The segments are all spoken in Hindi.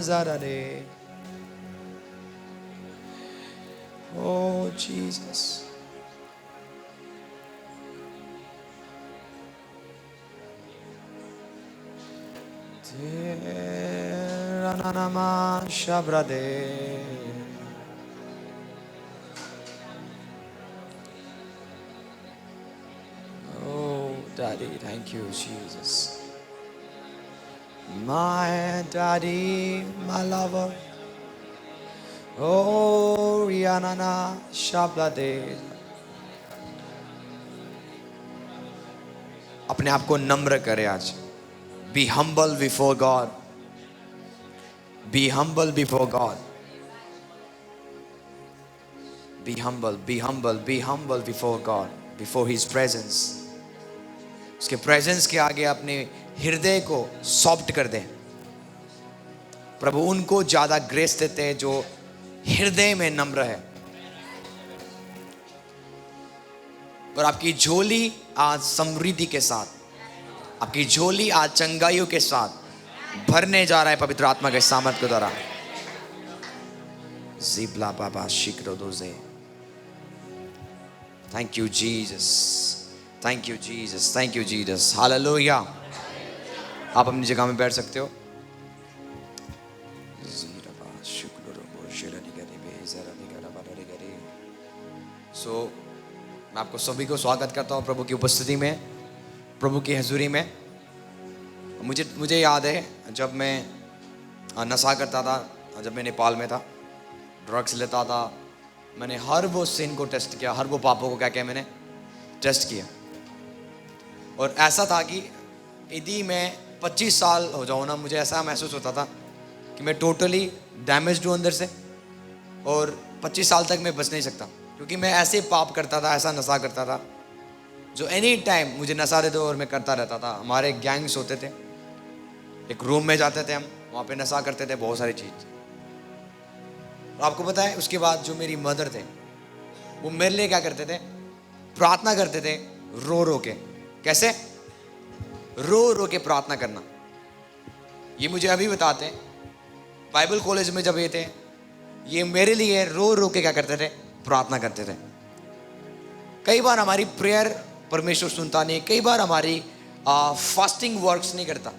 zarare. Oh Jesus. Rananama shabrade. Oh Daddy, thank you Jesus. My Daddy, my lover. Oh Rihanna shabrade. अपने आप को नम्र करें आज. Be humble before God. Be humble before God. Be humble, be humble, be humble before God, before His presence. उसके presence के आगे अपने हृदय को सॉफ्ट कर दें. प्रभु उनको ज्यादा ग्रेस देते हैं जो हृदय में नम्र है. और आपकी झोली आज समृद्धि के साथ, आपकी झोली आज चंगाइयों के साथ भरने जा रहा है पवित्र आत्मा के सामर्थ के द्वारा. जिबला बाबा शिक्रो दोजे. Thank you Jesus. Thank you Jesus. Thank you Jesus. Hallelujah. आप अपनी जगह में बैठ सकते हो. So मैं आपको सभी को स्वागत करता हूँ प्रभु की उपस्थिति में, प्रभु की हजूरी में. मुझे याद है जब मैं नशा करता था, जब मैं नेपाल में था, ड्रग्स लेता था, मैंने हर वो सिन को टेस्ट किया, हर वो पापों को क्या क्या मैंने टेस्ट किया. और ऐसा था कि यदि मैं 25 साल हो जाऊँ ना, मुझे ऐसा महसूस होता था कि मैं टोटली डैमेज्ड हूँ अंदर से और 25 साल तक मैं बच नहीं सकता, क्योंकि मैं ऐसे पाप करता था, ऐसा नशा करता था जो एनी टाइम मुझे नशा देते और मैं करता रहता था. हमारे गैंग्स होते थे, एक रूम में जाते थे हम, वहाँ पे नशा करते थे बहुत सारी चीज़. आपको पता है उसके बाद जो मेरी मदर थे वो मेरे लिए क्या करते थे, प्रार्थना करते थे रो रो के. कैसे? रो रो के प्रार्थना करना. ये मुझे अभी बताते हैं, बाइबल कॉलेज में जब ये थे, ये मेरे लिए रो रो के क्या करते थे, प्रार्थना करते थे. कई बार हमारी प्रेयर परमेश्वर सुनता नहीं, कई बार हमारी फास्टिंग वर्क्स नहीं करता,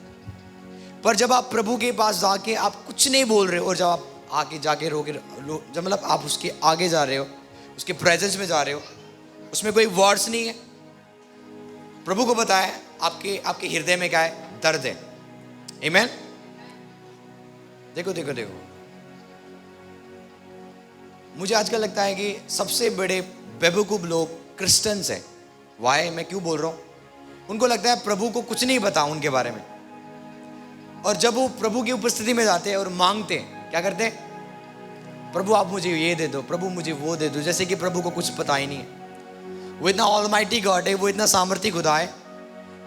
पर जब आप प्रभु के पास जाके आप कुछ नहीं बोल रहे हो और जब आप आगे जाके जब मतलब आप उसके आगे जा रहे हो, उसके प्रेजेंस में जा रहे हो, उसमें कोई वर्ड्स नहीं है, प्रभु को पता है आपके हृदय में क्या है, दर्द है. आमीन. देखो देखो देखो, मुझे आजकल लगता है कि सबसे बड़े बेवकूफ लोग क्रिश्चियंस हैं. वाई, मैं क्यों बोल रहा हूँ? उनको लगता है प्रभु को कुछ नहीं पता उनके बारे में, और जब वो प्रभु की उपस्थिति में जाते हैं और मांगते हैं, क्या करते हैं, प्रभु आप मुझे ये दे दो, प्रभु मुझे वो दे दो, जैसे कि प्रभु को कुछ पता ही नहीं है. वो इतना ऑलमाइटी गॉड है, वो इतना सामर्थी खुदा है.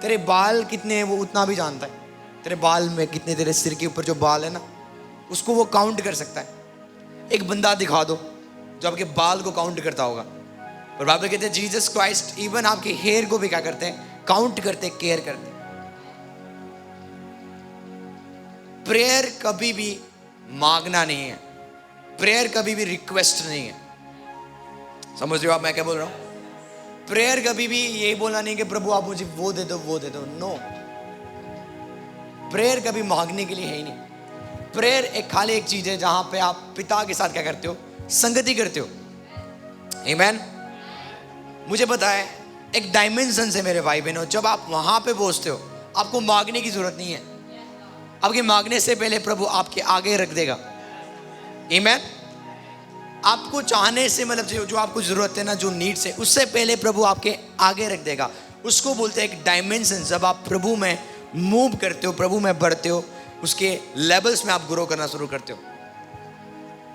तेरे बाल कितने हैं वो उतना भी जानता है. तेरे बाल में कितने, तेरे सिर के ऊपर जो बाल है ना, उसको वो काउंट कर सकता है. एक बंदा दिखा दो जो आपके बाल को काउंट करता होगा. और बाइबल कहते हैं जीसस क्राइस्ट इवन आपके हेयर को भी क्या करते हैं, काउंट करते, केयर करते. प्रेयर कभी भी मांगना नहीं है, प्रेयर कभी भी रिक्वेस्ट नहीं है. समझ रहे हो आप मैं क्या बोल रहा हूं? प्रेयर कभी भी ये बोलना नहीं कि प्रभु आप मुझे वो दे दो, वो दे दो. नो, प्रेयर कभी मांगने के लिए है ही नहीं. प्रेयर खाली एक चीज है जहां पे आप पिता के साथ क्या करते हो, संगति करते हो. आमीन. मुझे पता है एक डायमेंशन से मेरे भाई बहनों, जब आप वहां पे पहुंचते हो आपको मांगने की जरूरत नहीं है. आपके मांगने से पहले प्रभु आपके आगे रख देगा. आमीन. आपको चाहने से मतलब जो आपको जरूरत है ना, जो नीड्स है, उससे पहले प्रभु आपके आगे रख देगा. उसको बोलते हैं एक डायमेंशन. जब आप प्रभु में मूव करते हो, प्रभु में बढ़ते हो, उसके लेवल्स में आप ग्रो करना शुरू करते हो.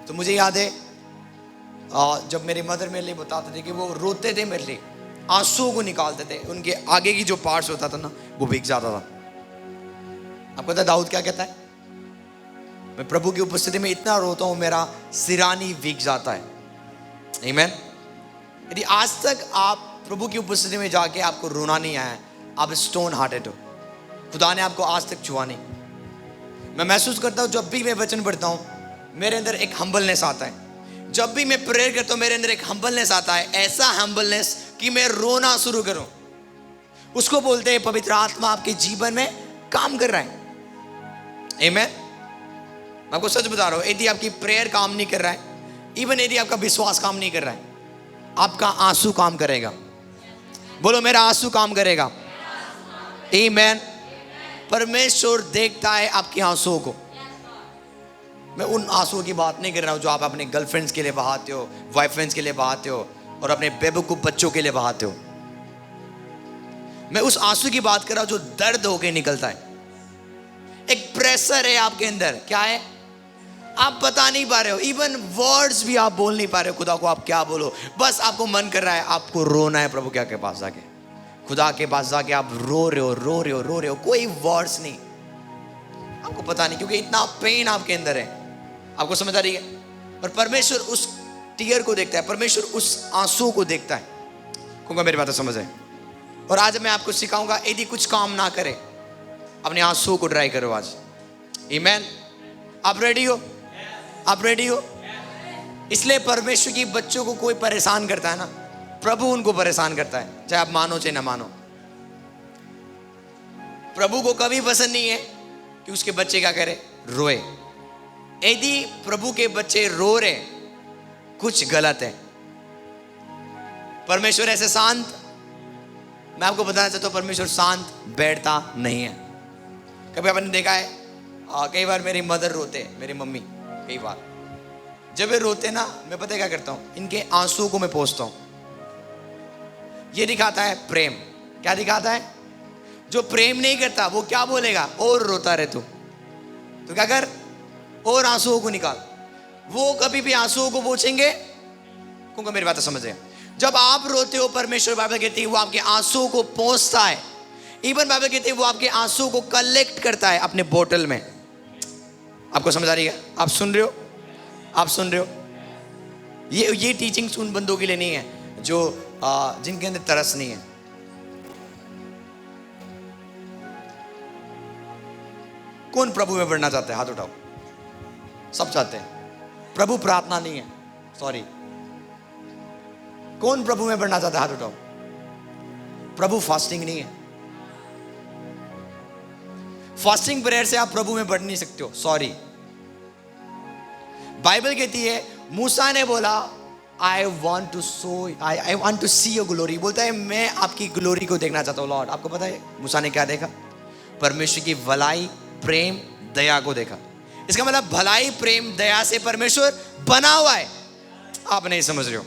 तो मुझे याद है जब मेरी मदर मेरे लिए बताते थे कि वो रोते थे मेरे लिए, आंसुओं को निकालते थे, उनके आगे की जो पार्ट्स होता था ना वो भीग जाता था. आपको पता है दाऊद क्या कहता है, मैं प्रभु की उपस्थिति में इतना रोता हूं मेरा सिरानी भीग जाता है. आमीन. यदि आज तक आप प्रभु की उपस्थिति में जाके आपको रोना नहीं आया, आप स्टोन हार्टेड हो. खुदा ने आपको आज तक छुआ नहीं. मैं महसूस करता हूँ जब भी मैं वचन पढ़ता हूँ मेरे अंदर एक हम्बलनेस आता है। जब भी मैं प्रेयर करता हूँ मेरे अंदर एक हम्बलनेस आता है, ऐसा हम्बलनेस कि मैं रोना शुरू करूँ। उसको बोलते हैं पवित्र आत्मा आपके जीवन में काम कर रहा है। आमीन। मैं आपको सच बता रहा हूँ, यदि आपकी प्रेयर काम नहीं कर रहा है, इवन यदि आपका विश्वास काम नहीं कर रहा है, आपका आंसू काम करेगा। बोलो मेरा आंसू काम करेगा। आमीन। परमेश्वर देखता है आपके आंसुओं को। मैं उन आंसुओं की बात नहीं कर रहा हूं जो आप अपने गर्लफ्रेंड्स के लिए बहाते हो, बॉयफ्रेंड्स के लिए बहाते हो और अपने बेवकूफ बच्चों के लिए बहाते हो। मैं उस आंसू की बात कर रहा हूं जो दर्द होके निकलता है। एक प्रेशर है आपके अंदर, क्या है आप बता नहीं पा रहे हो, इवन वर्ड्स भी आप बोल नहीं पा रहे हो। खुदा को आप क्या बोलो, बस आपको मन कर रहा है आपको रोना है प्रभु के पास जाके, खुदा के पास जाके आप रो रहे हो, रो रहे हो, रो रहे हो, कोई वर्ड्स नहीं, आपको पता नहीं, क्योंकि इतना पेन आपके अंदर है। आपको समझ आ रही है? और परमेश्वर उस टीयर को देखता है, परमेश्वर उस आंसू को देखता है। क्योंकि मेरी बात समझ है। और आज मैं आपको सिखाऊंगा, यदि कुछ काम ना करे अपने आंसू को ड्राई करो आज। आमीन। आप रेडी हो? आप रेडी हो? इसलिए परमेश्वर की बच्चों को कोई परेशान करता है ना, प्रभु उनको परेशान करता है, चाहे आप मानो चाहे ना मानो। प्रभु को कभी पसंद नहीं है कि उसके बच्चे क्या करे, रोए। यदि प्रभु के बच्चे रो रहे कुछ गलत है। परमेश्वर ऐसे शांत, मैं आपको बताना चाहता हूं परमेश्वर शांत बैठता नहीं है। कभी आपने देखा है, कई बार मेरी मदर रोते, मेरी मम्मी, कई बार जब वे रोते ना, मैं पता है क्या करता हूं, इनके आंसू को मैं पोंछता हूं। ये दिखाता है प्रेम। क्या दिखाता है? जो प्रेम नहीं करता वो क्या बोलेगा, और रोता रहे तू, तो क्या कर, और आंसुओं को निकाल। वो कभी भी आंसुओं को पोंछेंगे, क्योंकि मेरी बात समझ रहे। जब आप रोते हो, परमेश्वर बाइबल कहती है वो आपके आंसुओं को पोंछता है। इवन बाइबल कहती है वो आपके आंसुओं को कलेक्ट करता है अपने बोतल में। आपको समझ आ रही है? आप सुन रहे हो? आप सुन रहे हो? ये टीचिंग उन बंदों के लिए नहीं है जो जिनके अंदर तरस नहीं है। कौन प्रभु में बढ़ना चाहता है? हाथ उठाओ। सब चाहते हैं। प्रभु प्रार्थना नहीं है, सॉरी। कौन प्रभु में बढ़ना चाहता है? हाथ उठाओ। प्रभु फास्टिंग नहीं है। फास्टिंग प्रेयर से आप प्रभु में बढ़ नहीं सकते हो, सॉरी। बाइबल कहती है मूसा ने बोला I want to see your glory. बोलता है मैं आपकी ग्लोरी को देखना चाहता हूं लॉर्ड। आपको पता है मूसा ने क्या देखा? परमेश्वर की भलाई, प्रेम, दया को देखा। इसका मतलब भलाई, प्रेम, दया से परमेश्वर बना हुआ है। आप नहीं समझ रहे हो?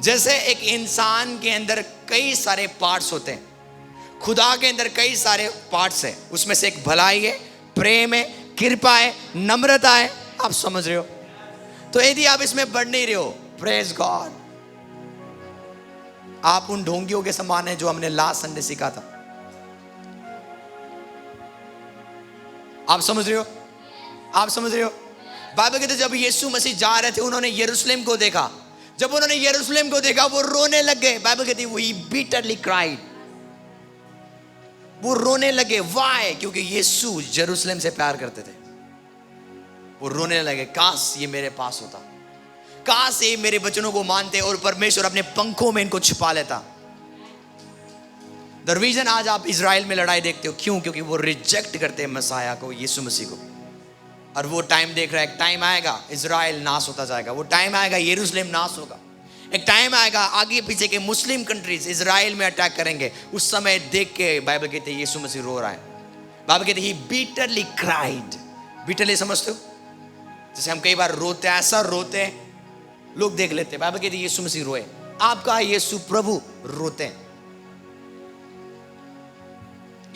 जैसे एक इंसान के अंदर कई सारे पार्ट्स होते हैं, खुदा के अंदर कई सारे पार्ट्स हैं। उसमें से एक भलाई है, प्रेम है, कृपा है, नम्रता है। आप समझ रहे हो? तो यदि आप इसमें बढ़ नहीं रहे हो, प्रेज गॉड, आप उन ढोंगियों के समान है जो हमने लास्ट संडे सीखा था। आप समझ रहे हो? आप समझ रहे हो? बाइबल कहते जब यीशु मसीह जा रहे थे, उन्होंने यरूशलेम को देखा। जब उन्होंने यरूशलेम को देखा वो रोने लग गए। बाइबल कहती है he bitterly cried। वो रोने लगे। वाई? क्योंकि यीशु यरूशलेम से प्यार करते थे। वो रोने लगे, काश ये मेरे पास होता, काश ये मेरे वचनों को मानते और परमेश्वर अपने पंखों में इनको छिपा लेता। द रीजन आज आप इजराइल में लड़ाई देखते हो, क्यों? क्योंकि वो रिजेक्ट करते हैं मसाया को, यीशु मसीह को। और वो टाइम देख रहा है, एक टाइम आएगा इजराइल नाश होता जाएगा, वो टाइम आएगा यरूशलेम नाश होगा, एक टाइम आएगा आगे पीछे के मुस्लिम कंट्रीज इजराइल में अटैक करेंगे। उस समय देख के बाइबल कहते हैं यीशु मसीह रो रहा है। बाइबल कहते हैं he bitterly cried। बिटरली समझते हो? जैसे हम कई बार रोते हैं, ऐसा रोते हैं लोग देख लेते हैं। बाइबल कहती है यीशु मसीह रोए। आपका यीशु प्रभु रोते हैं।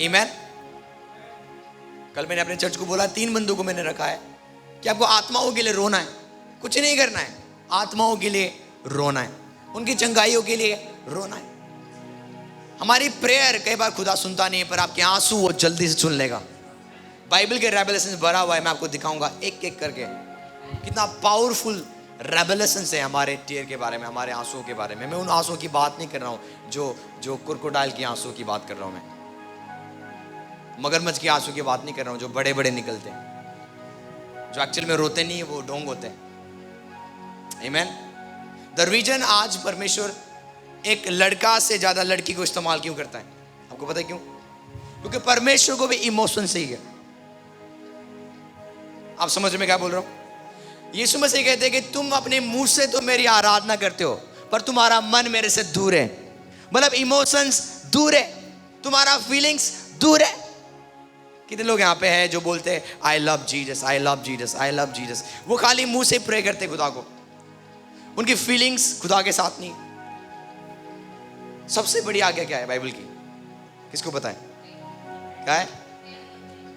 आमीन। कल मैंने अपने चर्च को बोला, 3 बंदों को मैंने रखा है कि आपको आत्माओं के लिए रोना है, कुछ नहीं करना है, आत्माओं के लिए रोना है, उनकी चंगाइयों के लिए रोना है। हमारी प्रेयर कई बार खुदा सुनता नहीं है, पर आपके आंसू वो जल्दी से सुन लेगा। बाइबल के रेवलेशन भरा हुआ है, मैं आपको दिखाऊंगा एक एक करके कितना पावरफुल रेवलेशन है हमारे टीयर के बारे में, हमारे आंसुओं के बारे में। मैं उन आंसुओं की बात नहीं कर रहा हूँ जो क्रोकोडाइल की आंसुओं की बात कर रहा हूँ मैं। मगरमच्छ के आंसू की बात नहीं कर रहा हूँ, जो बड़े बड़े निकलते हैं, जो एक्चुअल में रोते नहीं है, वो ढोंग होते हैं। आमीन। द रीजन आज परमेश्वर एक लड़का से ज्यादा लड़की को इस्तेमाल क्यों करता है, आपको पता है क्यों? क्योंकि परमेश्वर को भी इमोशन से ही है। आप समझ में क्या बोल रहा हूं? यीशु मसीह कहते हैं कि तुम अपने मुंह से तो मेरी आराधना करते हो, पर तुम्हारा मन मेरे से दूर है। मतलब इमोशंस दूर है, तुम्हारा फीलिंग्स दूर है। कितने लोग यहाँ पे हैं जो बोलते हैं I love Jesus, I love Jesus, I love Jesus, वो खाली मुंह से प्रे करते खुदा को, उनकी फीलिंग्स खुदा के साथ नहीं। सबसे बड़ी आज्ञा क्या है बाइबल की, किसको पता है? क्या है?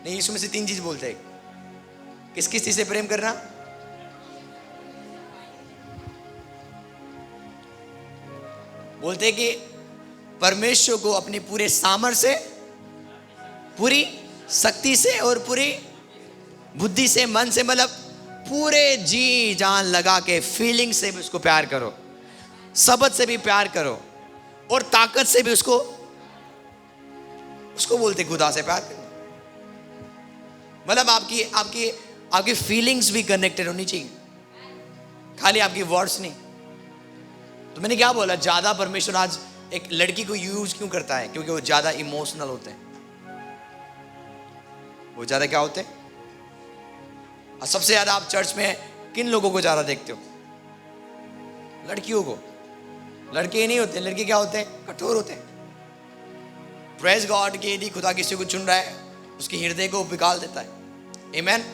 नहीं, यीशु मसीह 3 चीज बोलते हैं। किस किस चीज से प्रेम करना? बोलते हैं कि परमेश्वर को अपनी पूरे सामर्थ्य से, पूरी शक्ति से और पूरी बुद्धि से, मन से, मतलब पूरे जी जान लगा के फीलिंग से भी उसको प्यार करो, शब्द से भी प्यार करो और ताकत से भी उसको बोलते खुदा से प्यार करना। मतलब आपकी आपकी आपकी फीलिंग्स भी कनेक्टेड होनी चाहिए, खाली आपकी वर्ड्स नहीं। तो मैंने क्या बोला, ज्यादा परमेश्वर आज एक लड़की को यूज क्यों करता है? क्योंकि वो ज्यादा इमोशनल होते हैं। वो ज्यादा क्या होते हैं? और सबसे ज्यादा आप चर्च में किन लोगों को ज्यादा देखते हो? लड़कियों को। लड़के नहीं होते, लड़के क्या होते हैं? कठोर होते हैं। प्रेज गॉड कि यदि खुदा किसी को चुन रहा है, उसके हृदय को निकाल देता है। आमीन।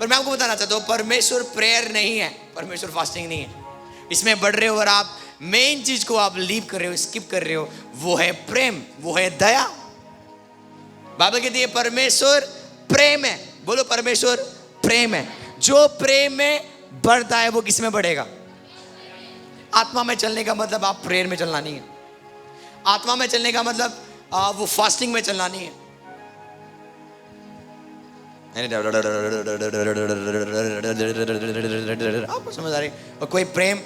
पर मैं आपको बताना चाहता हूँ, परमेश्वर प्रेयर नहीं है, परमेश्वर फास्टिंग नहीं है। इसमें बढ़ रहे हो और आप मेन चीज को आप लीव कर रहे हो, स्किप कर रहे हो, वो है प्रेम, वो है दया। बाइबल कहती है परमेश्वर प्रेम है। बोलो परमेश्वर प्रेम है। जो प्रेम में बढ़ता है वो किस में बढ़ेगा? आत्मा में चलने का मतलब आप प्रेयर में चलना नहीं है। आत्मा में चलने का मतलब वो फास्टिंग में चलना नहीं है। आपको समझ आ रही? और कोई प्रेम,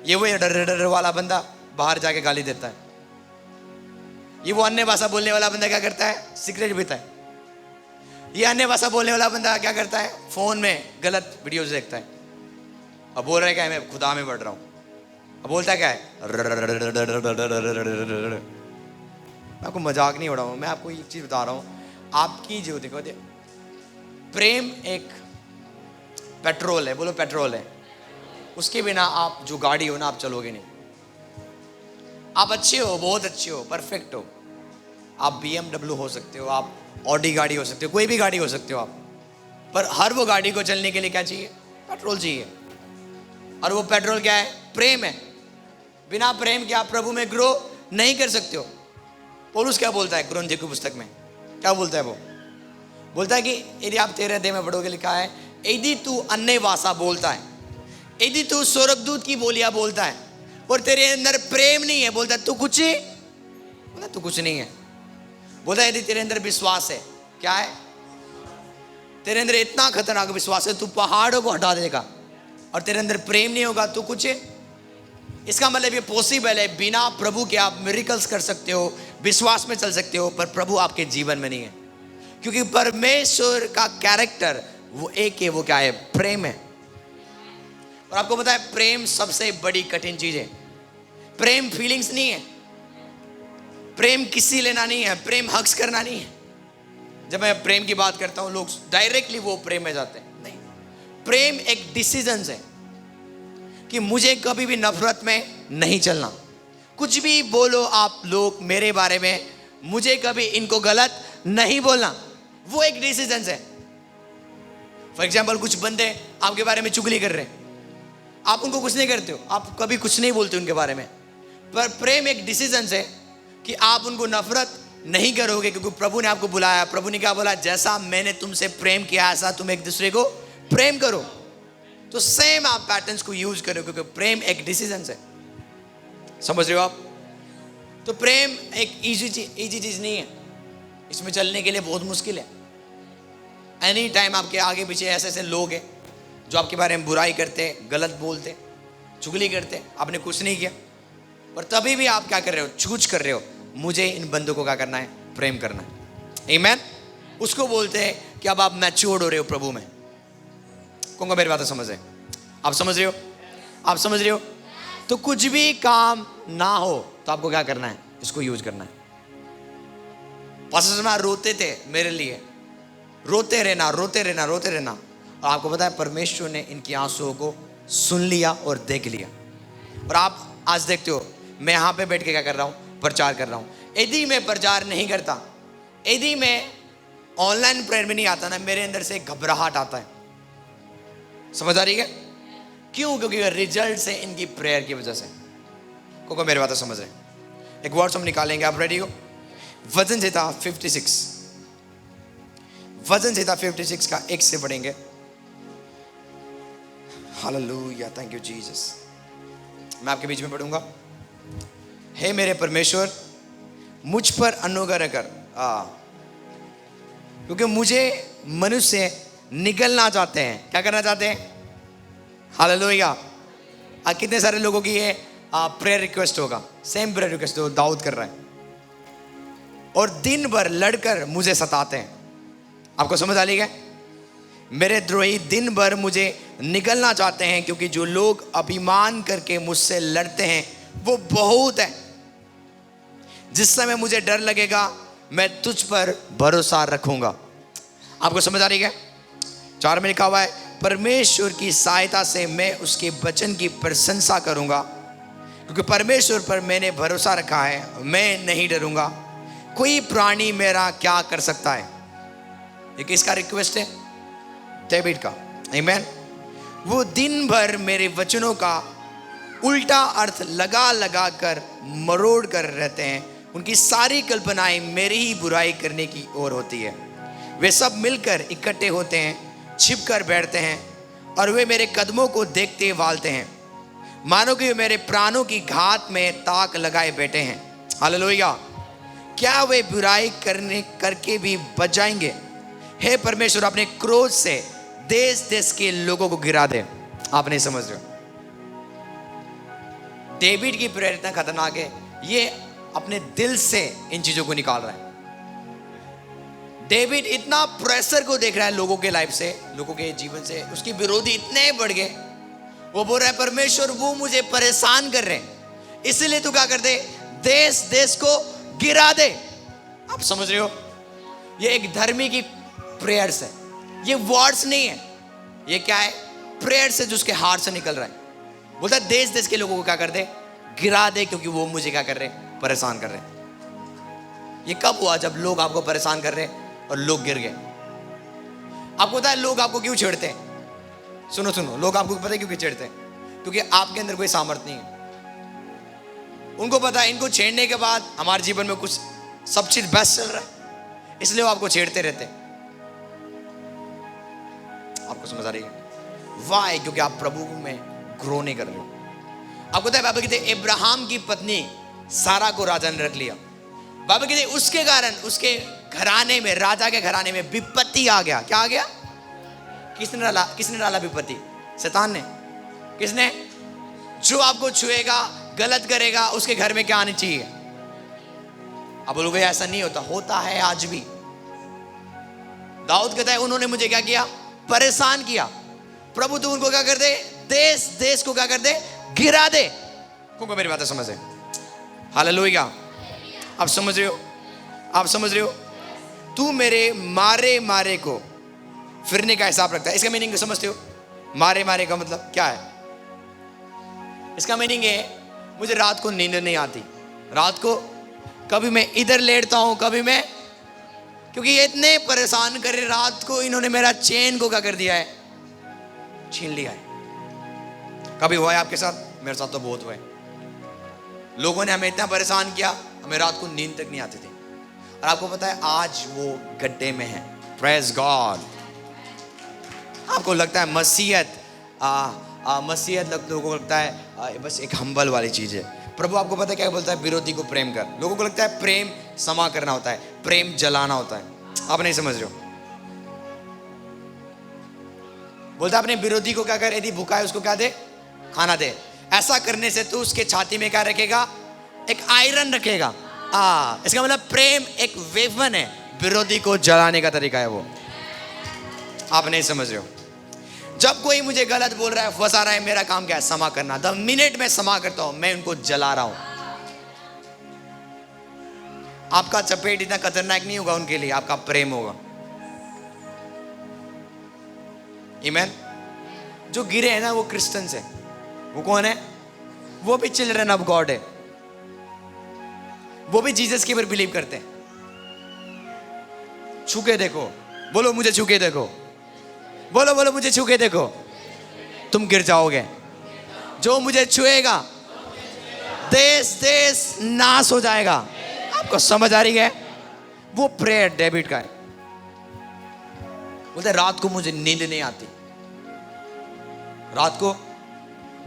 ये वो डर वाला बंदा बाहर जाके गाली देता है। ये वो अन्य भाषा बोलने वाला बंदा क्या करता है? सिगरेट पीता है। ये अन्य भाषा बोलने वाला बंदा क्या करता है? फोन में गलत वीडियोस देखता है। अब बोल रहा है क्या? मैं खुदा में बढ़ रहा हूं। अब बोलता क्या है? मैं आपको मजाक नहीं उड़ा रहा हूं, मैं आपको एक चीज बता रहा हूं। आपकी जो देखो प्रेम एक पेट्रोल है। बोलो पेट्रोल है। उसके बिना आप जो गाड़ी हो ना, आप चलोगे नहीं। आप अच्छे हो, बहुत अच्छे हो, परफेक्ट हो, आप BMW हो सकते हो, आप ऑडी गाड़ी हो सकते हो, कोई भी गाड़ी हो सकते हो आप, पर हर वो गाड़ी को चलने के लिए क्या चाहिए? पेट्रोल चाहिए। और वो पेट्रोल क्या है? प्रेम है। बिना प्रेम के आप प्रभु में ग्रो नहीं कर सकते हो। पौलुस क्या बोलता है कुरिन्थियों की पुस्तक में? क्या बोलता है? वो बोलता है कि यदि आप 13 अध्याय में पढ़ोगे, लिखा है यदि तू अन्य भाषा बोलता है, यदि तू स्वर्गदूत की बोलियां बोलता है और तेरे अंदर प्रेम नहीं है, बोलता है तू कुछ ही, बोला तू कुछ नहीं है। बोलता है यदि तेरे अंदर विश्वास है, क्या है? तेरे अंदर इतना खतरनाक विश्वास है, तू पहाड़ों को हटा देगा। और तेरे अंदर प्रेम नहीं होगा, तू कुछ है। इसका मतलब ये पॉसिबल है, बिना प्रभु के आप मिरेकल्स कर सकते हो, विश्वास में चल सकते हो, पर प्रभु आपके जीवन में नहीं है। क्योंकि परमेश्वर का कैरेक्टर वो एक है, वो क्या है? प्रेम है। और आपको पता है प्रेम सबसे बड़ी कठिन चीज है। प्रेम फीलिंग्स नहीं है, प्रेम किसी लेना नहीं है, प्रेम हक्स करना नहीं है। जब मैं प्रेम की बात करता हूं, लोग डायरेक्टली वो प्रेम में जाते हैं। नहीं, प्रेम एक डिसीजन है कि मुझे कभी भी नफरत में नहीं चलना। कुछ भी बोलो आप लोग मेरे बारे में, मुझे कभी इनको गलत नहीं बोलना, वो एक डिसीजन है। फॉर एग्जाम्पल, कुछ बंदे आपके बारे में चुगली कर रहे हैं, आप उनको कुछ नहीं करते हो, आप कभी कुछ नहीं बोलते उनके बारे में, पर प्रेम एक डिसीजन है कि आप उनको नफरत नहीं करोगे, क्योंकि प्रभु ने आपको बुलाया। प्रभु ने क्या बोला? जैसा मैंने तुमसे प्रेम किया ऐसा तुम एक दूसरे को प्रेम करो। तो सेम आप पैटर्न्स को यूज करो, क्योंकि प्रेम एक डिसीजन है। समझ रहे हो आप? तो प्रेम एक इजी चीज नहीं है, इसमें चलने के लिए बहुत मुश्किल है। एनी टाइम आपके आगे पीछे ऐसे ऐसे लोग हैं जो आपके बारे में बुराई करते हैं, गलत बोलते हैं, चुगली करते हैं, आपने कुछ नहीं किया, पर तभी भी आप क्या कर रहे हो? चूज कर रहे हो मुझे इन बंदों को क्या करना है? प्रेम करना है। आमेन। उसको बोलते हैं कि अब आप मैच्योर्ड हो रहे हो प्रभु में। कौन को मेरी बातें समझ रहे? आप समझ रहे हो? आप समझ रहे हो? तो कुछ भी काम ना हो तो आपको क्या करना है? इसको यूज करना है। पास्टर रोते थे मेरे लिए, रोते रहना रोते रहना रोते रहना, और आपको पता है परमेश्वर ने इनकी आंसुओं को सुन लिया और देख लिया। और आप आज देखते हो मैं यहाँ पे बैठ के क्या कर रहा हूँ? प्रचार कर रहा हूँ। यदि मैं प्रचार नहीं करता, यदि मैं ऑनलाइन प्रेयर में नहीं आता ना, मेरे अंदर से घबराहट आता है। समझ आ रही है? क्यों? क्योंकि रिजल्ट से इनकी प्रेयर की वजह से। को मेरी बात समझ रहे? एक वर्ड हम निकालेंगे, आप रेडी हो? वचन संहिता 56, वचन संहिता 56 का 1 से पढ़ेंगे। Hallelujah, thank you Jesus. मैं आपके बीच में पढ़ूंगा। हे मेरे परमेश्वर, मुझ पर अनुग्रह कर, क्योंकि मुझे मनुष्य निगलना चाहते हैं। क्या करना चाहते हैं? हालेलुया। कितने सारे लोगों की ये प्रेयर रिक्वेस्ट होगा? सेम प्रेयर रिक्वेस्ट तो दाऊद कर रहा है। और दिन भर लड़कर मुझे सताते हैं। आपको समझ आ रही है? मेरे द्रोही दिन भर मुझे निगलना चाहते हैं, क्योंकि जो लोग अभिमान करके मुझसे लड़ते हैं वो बहुत है। जिस समय मुझे डर लगेगा मैं तुझ पर भरोसा रखूंगा। आपको समझ आ रही है? 4 में लिखा हुआ है, परमेश्वर की सहायता से मैं उसके वचन की प्रशंसा करूंगा, क्योंकि परमेश्वर पर मैंने भरोसा रखा है, मैं नहीं डरूंगा। कोई प्राणी मेरा क्या कर सकता है? ये किसका रिक्वेस्ट है? डेविड का। आमीन। वो दिन भर मेरे वचनों का उल्टा अर्थ लगा लगा कर मरोड़ कर रहते हैं। उनकी सारी कल्पनाएं मेरी ही बुराई करने की ओर होती है। वे सब मिलकर इकट्ठे होते हैं, छिप कर बैठते हैं, और वे मेरे कदमों को देखते वालते हैं, मानो कि वे मेरे प्राणों की घात में ताक लगाए बैठे हैं। हालेलुया। क्या वे बुराई करके भी बच जाएंगे? हे परमेश्वर, अपने क्रोध से देश देश के लोगों को गिरा दे। आप नहीं समझ रहे? डेविड की प्रेयर इतना खतरनाक है, ये अपने दिल से इन चीजों को निकाल रहा है। डेविड इतना प्रेशर को देख रहा है लोगों के लाइफ से, लोगों के जीवन से। उसके विरोधी इतने बढ़ गए, वो बोल रहा है परमेश्वर वो मुझे परेशान कर रहे हैं, इसलिए तू क्या कर दे? देश देश को गिरा दे। आप समझ रहे हो? ये एक धर्मी की प्रेयर्स है, ये वर्ड्स नहीं है। ये क्या है? प्रेयर से जो उसके हार्ट से निकल रहा है। बोलता है देश देश के लोगों को क्या कर दे? गिरा दे, क्योंकि वो मुझे क्या कर रहे हैं? परेशान कर रहे हैं। ये कब हुआ? जब लोग आपको परेशान कर रहे हैं और लोग गिर गए। आपको पता है लोग आपको क्यों छेड़ते हैं? सुनो सुनो, लोग आपको पता है क्यों छेड़ते हैं? क्योंकि आपके अंदर कोई सामर्थ्य नहीं है। उनको पता है इनको छेड़ने के बाद हमारे जीवन में कुछ सब चीज बेस्ट चल रहा है, इसलिए वो आपको छेड़ते रहते हैं। आपको समझ आ रही है? वाई? क्योंकि आप प्रभु में ग्रो नहीं कर रहे हो। आपको पता है बाबा कहते इब्राहिम की पत्नी सारा को राजा ने रख लिया। बाबा कहते उसके कारण उसके घराने में, राजा के घराने में विपत्ति आ गया। क्या आ गया? किसने डाला विपत्ति? शैतान ने। किसने? जो आपको छुएगा, गलत करेगा, उसके घर में क्या आनी चाहिए? अब बोलोगे ऐसा नहीं होता, होता है आज भी। दाऊद कहता है उन्होंने मुझे क्या किया? परेशान किया। प्रभु तू उनको क्या कर दे? देश देश को क्या कर दे? गिरा दे। को मेरी बातें समझ है? हालेलुया। आप समझ रहे हो? आप समझ रहे हो? तू मेरे मारे मारे को फिरने का हिसाब रखता है। इसका मीनिंग समझते हो? मारे मारे का मतलब क्या है? इसका मीनिंग है मुझे रात को नींद नहीं आती। रात को कभी मैं इधर लेटता हूं, कभी मैं, क्योंकि ये इतने परेशान कर रहे, रात को इन्होंने मेरा चैन को क्या कर दिया है? छीन लिया है। कभी हुआ है आपके साथ? मेरे साथ तो बहुत हुआ है। लोगों ने हमें इतना परेशान किया, हमें रात को नींद तक नहीं आती थी। और आपको पता है आज वो गड्ढे में है। Praise God. आपको लगता है मसीहत लोगों को लगता है बस एक हम्बल वाली चीज है। प्रभु आपको पता है क्या बोलता है? विरोधी को प्रेम कर। लोगों को लगता है प्रेम क्षमा करना होता है, प्रेम जलाना होता है। आप नहीं समझ रहे हो? बोलता है अपने विरोधी को क्या कर? यदि भूखा है उसको क्या दे? खाना दे। ऐसा करने से तू उसके छाती में क्या रखेगा? एक आयरन रखेगा। इसका मतलब प्रेम एक वेपन है, विरोधी को जलाने का तरीका है वो। आप नहीं समझ रहे हो। जब कोई मुझे गलत बोल रहा है, फंसा रहा है, मेरा काम क्या है? क्षमा करना। द मिनट मैं क्षमा करता हूं, मैं उनको जला रहा हूं। आपका चपेट इतना खतरनाक नहीं होगा उनके लिए, आपका प्रेम होगा। आमीन। जो गिरे हैं ना वो क्रिश्चियंस है। वो कौन है? वो भी चिल्ड्रन ऑफ गॉड है। वो भी जीसस के ऊपर बिलीव करते हैं। छू के देखो, बोलो मुझे छू के देखो, बोलो बोलो मुझे छू के देखो, तुम गिर जाओगे। जो मुझे छुएगा देश देश नाश हो जाएगा। आपको समझ आ रही है? वो प्रेयर डेविड का है। बोलते रात को मुझे नींद नहीं आती। रात को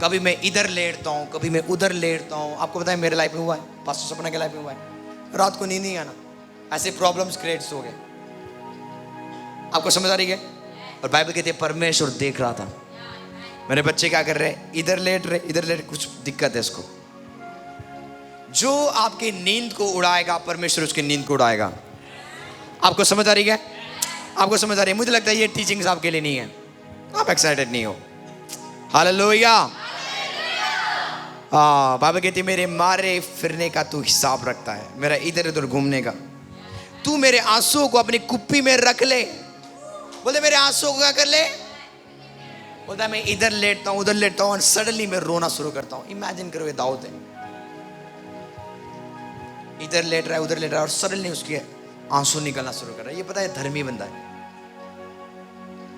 कभी मैं इधर लेटता हूं, कभी मैं उधर लेटता हूं। आपको पता है मेरे लाइफ में हुआ है, पास्टर सपना के लाइफ में हुआ है। रात को नींद नहीं आना, ऐसे प्रॉब्लम्स क्रिएट्स हो गए। आपको समझ आ रही है? और बाइबल कहती है परमेश्वर देख रहा था, मेरे बच्चे क्या कर रहे हैं, इधर लेट रहे, इधर लेट, कुछ दिक्कत है इसको। जो आपकी नींद को उड़ाएगा, परमेश्वर उसकी नींद को उड़ाएगा। आपको समझ आ रही है? आपको समझ आ रही है? मुझे लगता है ये टीचिंग्स आपके लिए नहीं है, आप एक्साइटेड नहीं हो। हालेलुया। बाइबल कहती है मेरे मारे फिरने का तू हिसाब रखता है, मेरा इधर उधर घूमने का। तू मेरे आंसुओं को अपनी कुप्पी में रख ले। बोलते मेरे आंसुओं को क्या कर ले? बोलता मैं इधर लेटता हूं, उधर लेटता हूं और सडनली मैं रोना शुरू करता हूं। इमेजिन करो ये दाऊद है, इधर लेट रहा है, उधर लेट रहा है और सडनली उसके आंसू निकलना शुरू कर रहा है। ये पता है धर्मी बंदा है।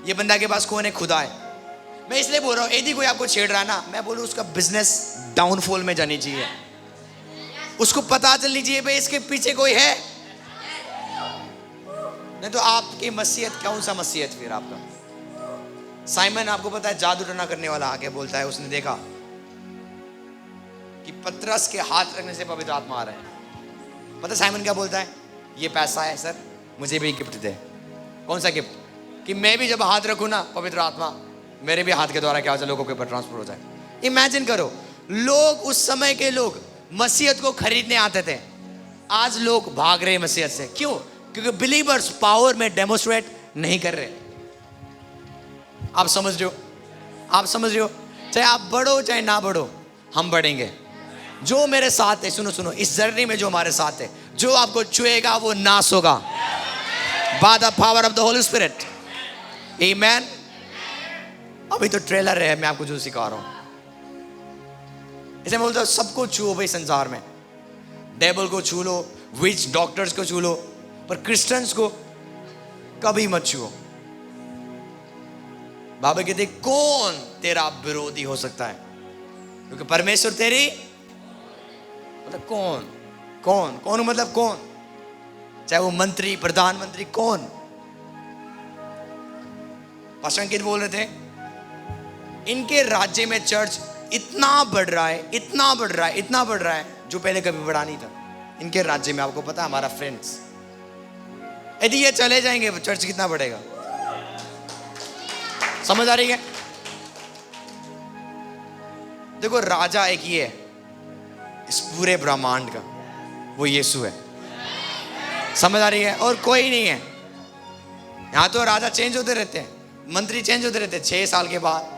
ये बंदा के पास कौन है? खुदा है। मैं इसलिए बोल रहा हूं, यदि कोई आपको छेड़ रहा है ना, मैं बोलूं उसका बिजनेस डाउनफॉल में जानी चाहिए। उसको पता चलनी चाहिए भाई इसके पीछे कोई है। नहीं तो आपकी मसीहत कौन सा मसीहत फिर आपका? साइमन आपको पता है जादू टोना करने वाला आके बोलता है उसने देखा कि पतरस के हाथ रखने से पवित्र आत्मा आ रहा है। पता साइमन क्या बोलता है? ये पैसा है सर, मुझे भी गिफ्ट दे। कौन सा गिफ्ट? कि मैं भी जब हाथ रखूं ना, पवित्र आत्मा मेरे भी हाथ के द्वारा क्या हो जाए, लोगों के ऊपर ट्रांसफर हो जाए। इमेजिन करो, लोग उस समय के लोग मसीहत को खरीदने आते थे, आज लोग भाग रहे मसीहत से। क्यों? क्योंकि बिलीवर्स पावर में डेमोस्ट्रेट नहीं कर रहे। आप समझ रहे हो? आप समझ रहे हो? चाहे आप बढ़ो चाहे ना बढ़ो, हम बढ़ेंगे। जो मेरे साथ है, सुनो सुनो, इस जर्नी में जो हमारे साथ है, जो आपको छुएगा वो नाश होगा by the power of the holy spirit. Amen. अभी तो ट्रेलर है, मैं आपको जो सिखा रहा हूं। इसे मैं बोलता हूं सबको छुओ भाई संसार में। डेविल को छू लो, विच डॉक्टर्स को छू लो, पर क्रिश्चियंस को कभी मत छुओ। बाबा कहते कौन तेरा विरोधी हो सकता है? क्योंकि परमेश्वर तेरी मतलब कौन कौन कौन मतलब कौन? चाहे वो मंत्री, प्रधानमंत्री, कौन? पास्टर अंकित बोल रहे थे इनके राज्य में चर्च इतना बढ़ रहा है, इतना बढ़ रहा है, इतना बढ़ रहा है, जो पहले कभी बढ़ा नहीं था इनके राज्य में। आपको पता है हमारा फ्रेंड्स, यदि ये चले जाएंगे चर्च कितना बढ़ेगा? समझ आ रही है? देखो राजा एक ही है इस पूरे ब्रह्मांड का, वो यीशु है। समझ आ रही है? और कोई नहीं है। यहां तो राजा चेंज होते रहते हैं, मंत्री चेंज होते रहते हैं 6 साल के बाद,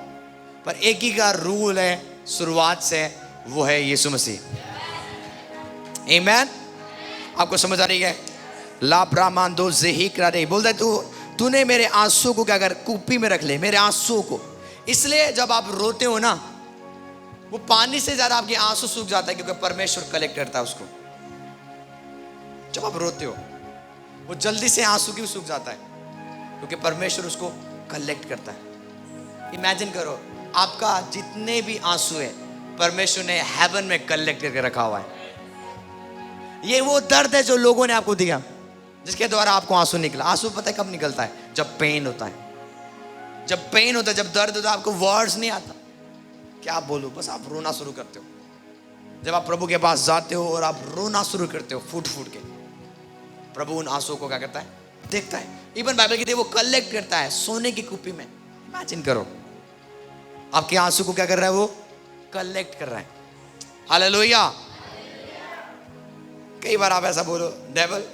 पर एक ही का रूल है शुरुआत से, वो है यीशु मसीह। आमेन। आपको समझ आ रही है? ला ब्राह्मण दो जेही करा रही बोलता है तूने मेरे आंसू को क्या कर, कुप्पी में रख ले, मेरे आंसू को। इसलिए जब आप रोते हो ना, वो पानी से ज्यादा आपके आंसू सूख जाता है, क्योंकि परमेश्वर कलेक्ट करता है उसको। जब आप रोते हो वो जल्दी से आंसू क्यों सूख जाता है? क्योंकि परमेश्वर उसको कलेक्ट करता है। इमेजिन करो आपका जितने भी आंसू है परमेश्वर ने हेवन में कलेक्ट करके रखा हुआ है। ये वो दर्द है जो लोगों ने आपको दिया, जिसके द्वारा आपको आंसू निकला। आंसू पता है कब निकलता है? जब पेन होता है। जब पेन होता है, जब दर्द होता है, आपको वर्ड्स नहीं आता, क्या बोलूं, बस आप रोना शुरू करते हो। जब आप प्रभु के पास जाते हो और आप रोना शुरू करते हो फूट फूट के, प्रभु उन आंसुओं को क्या करता है? देखता है। इवन बाइबल कहती है वो कलेक्ट करता है सोने की कुप्पी में। इमेजिन करो आपके आंसू को क्या कर रहा है? वो कलेक्ट कर रहा है। हालेलुया। कई बार आप ऐसा बोलो, डेविल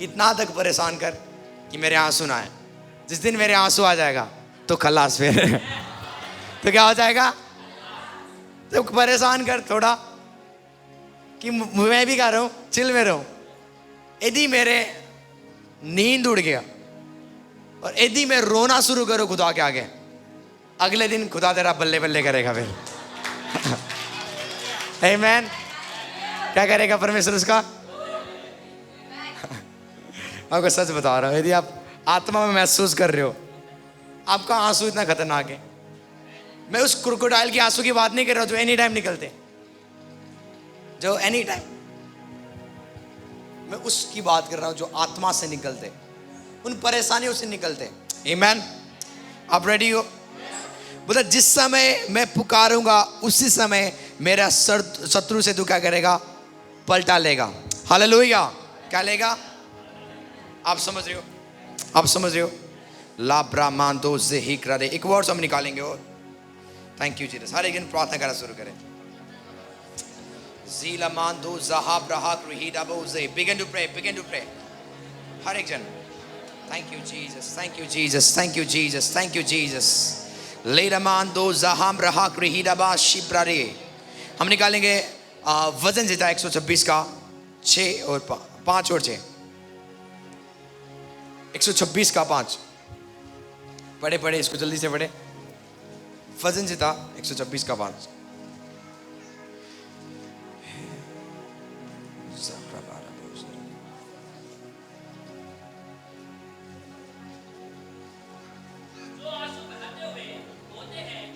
इतना तक परेशान कर कि मेरे आंसू ना आए। जिस दिन मेरे आंसू आ जाएगा तो खलास फिर तो क्या हो जाएगा? तो परेशान कर थोड़ा कि मैं भी कर रहा हूं, चिल में रहूं। यदि मेरे नींद उड़ गया और यदि मैं रोना शुरू करूं खुदा के आगे, अगले दिन खुदा तेरा बल्ले बल्ले करेगा फिर आमीन। क्या करेगा परमेश्वर उसका? आपको सच बता रहा हूं, यदि आप आत्मा में महसूस कर रहे हो आपका आंसू इतना खतरनाक है। मैं उस क्रोकोडाइल के आंसू की बात नहीं कर रहा जो एनी टाइम निकलते, जो एनी टाइम, मैं उसकी बात कर रहा हूं जो आत्मा से निकलते, उन परेशानियों से निकलते। आमीन। आप रेडी हो? बोला जिस समय मैं पुकारूंगा उसी समय मेरा शत्रु से तू क्या करेगा? पलटा लेगा। हालेलुया। क्या लेगा? आप समझ रहे हो? आप समझ रहे हो? ला ब्राह्मणो जेही करे। एक वर्ड हम निकालेंगे और थैंक यू जीसस। हर एक दिन प्रार्थना करना शुरू करें। जीला मांदो जहा ब्रहा क्रिहिदा बोजे। Begin to pray, begin to pray. हर एक जन। Thank you Jesus, thank you Jesus, thank you Jesus, thank you Jesus. लेरा मांदो जहा ब्रहा क्रिहिदा बा शिब्रारे। हम निकालेंगे वजन जीता 126 का 6 और 5 और 6। 126 का 5 पढ़े पढ़े इसको जल्दी से पढ़े। वजन जीता 126 का 5।